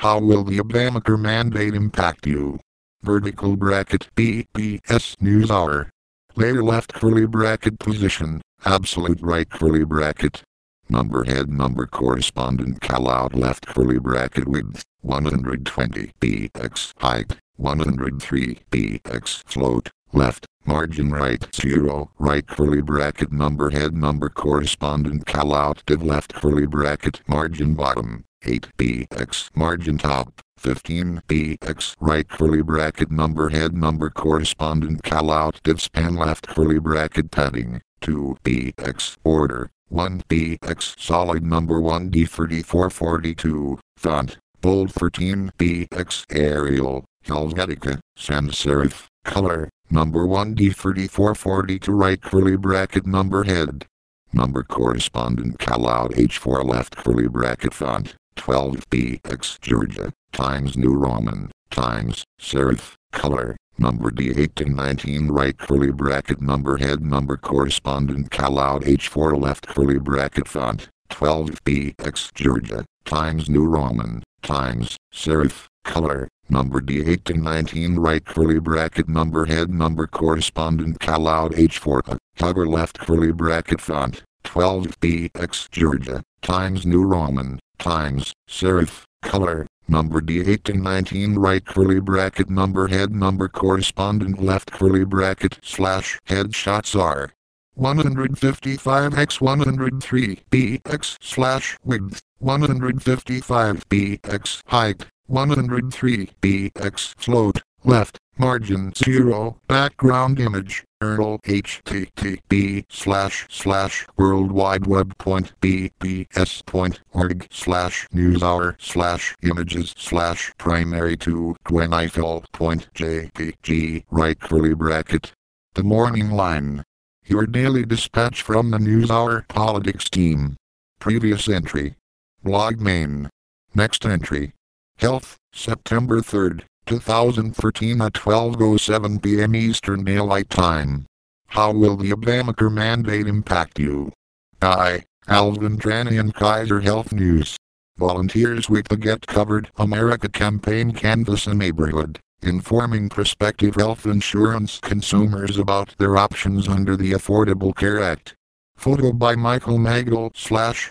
How will the obamacare mandate impact you? Vertical bracket BBS News Hour. Layer left curly bracket position, absolute right curly bracket. Number head number correspondent callout left curly bracket width, 120 px height, 103 px float, left, margin right 0, right curly bracket number head number correspondent callout div left curly bracket margin bottom, 8 px margin top, 15 px right curly bracket number head number correspondent callout div span left curly bracket padding, 2 px order, 1 px solid number 1D 3442, font, bold 13 px Arial, Helvetica, sans serif, color, number 1D 3442 right curly bracket number head. Number correspondent callout H4 left curly bracket font, 12 px Georgia, Times New Roman, Times, serif, color, number D8 to 19 right curly bracket number head number correspondent callout H4 left curly bracket font, 12 px Georgia, Times New Roman, Times, serif, color, number D8 to 19 right curly bracket number head number correspondent callout H4 cover left curly bracket font, 12 px Georgia, Times New Roman, Times, serif, color, number D8 to 19 right curly bracket number head number correspondent left curly bracket slash headshots are 155 x 103 px slash width, 155 px height, 103 px float, left, margin 0, background image, URL http://worldwideweb.bbs.org/newshour/images/primary2 gweneiffel.jpg right curly bracket. The Morning Line. Your daily dispatch from the NewsHour politics team. Previous entry. Blog main. Next entry. Health, September 3rd, 2013 at 12:07 p.m. Eastern Daylight Time. How will the obamacare mandate impact you? By Alvin Tranian, Kaiser Health News. Volunteers with the Get Covered America campaign canvass a neighborhood, informing prospective health insurance consumers about their options under the Affordable Care Act. Photo by Michael Magel /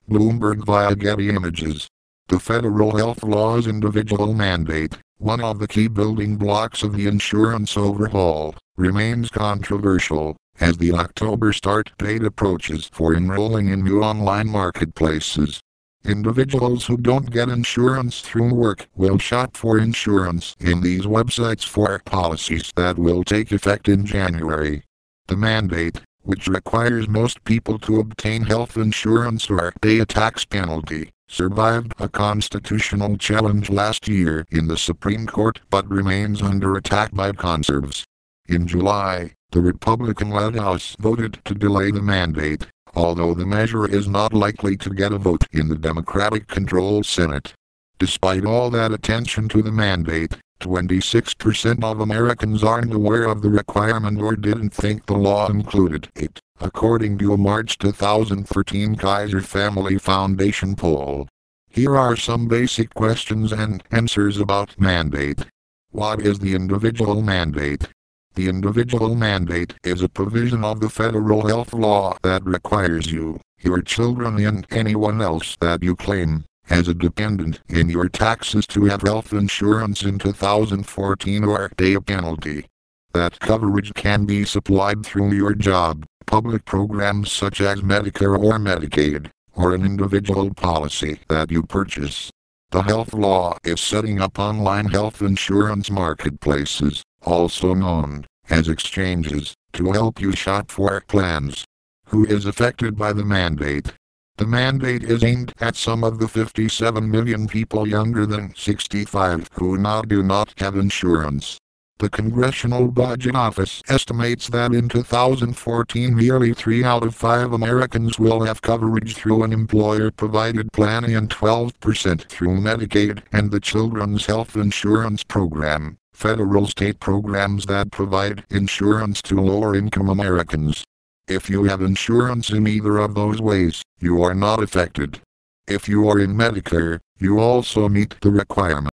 Bloomberg via Getty Images. The federal health law's individual mandate, one of the key building blocks of the insurance overhaul, remains controversial, as the October start date approaches for enrolling in new online marketplaces. Individuals who don't get insurance through work will shop for insurance in these websites for policies that will take effect in January. The mandate, which requires most people to obtain health insurance or pay a tax penalty, survived a constitutional challenge last year in the Supreme Court but remains under attack by conservatives. In July, the Republican-led House voted to delay the mandate, although the measure is not likely to get a vote in the Democratic-controlled Senate. Despite all that attention to the mandate, 26% of Americans aren't aware of the requirement or didn't think the law included it, according to a March 2013 Kaiser Family Foundation poll. Here are some basic questions and answers about mandate. What is the individual mandate? The individual mandate is a provision of the federal health law that requires you, your children and anyone else that you claim as a dependent in your taxes to have health insurance in 2014 or pay a penalty. That coverage can be supplied through your job, public programs such as Medicare or Medicaid, or an individual policy that you purchase. The health law is setting up online health insurance marketplaces, also known as exchanges, to help you shop for plans. Who is affected by the mandate? The mandate is aimed at some of the 57 million people younger than 65 who now do not have insurance. The Congressional Budget Office estimates that in 2014 nearly 3 out of 5 Americans will have coverage through an employer-provided plan and 12% through Medicaid and the Children's Health Insurance Program, federal state programs that provide insurance to lower-income Americans. If you have insurance in either of those ways, you are not affected. If you are in Medicare, you also meet the requirement.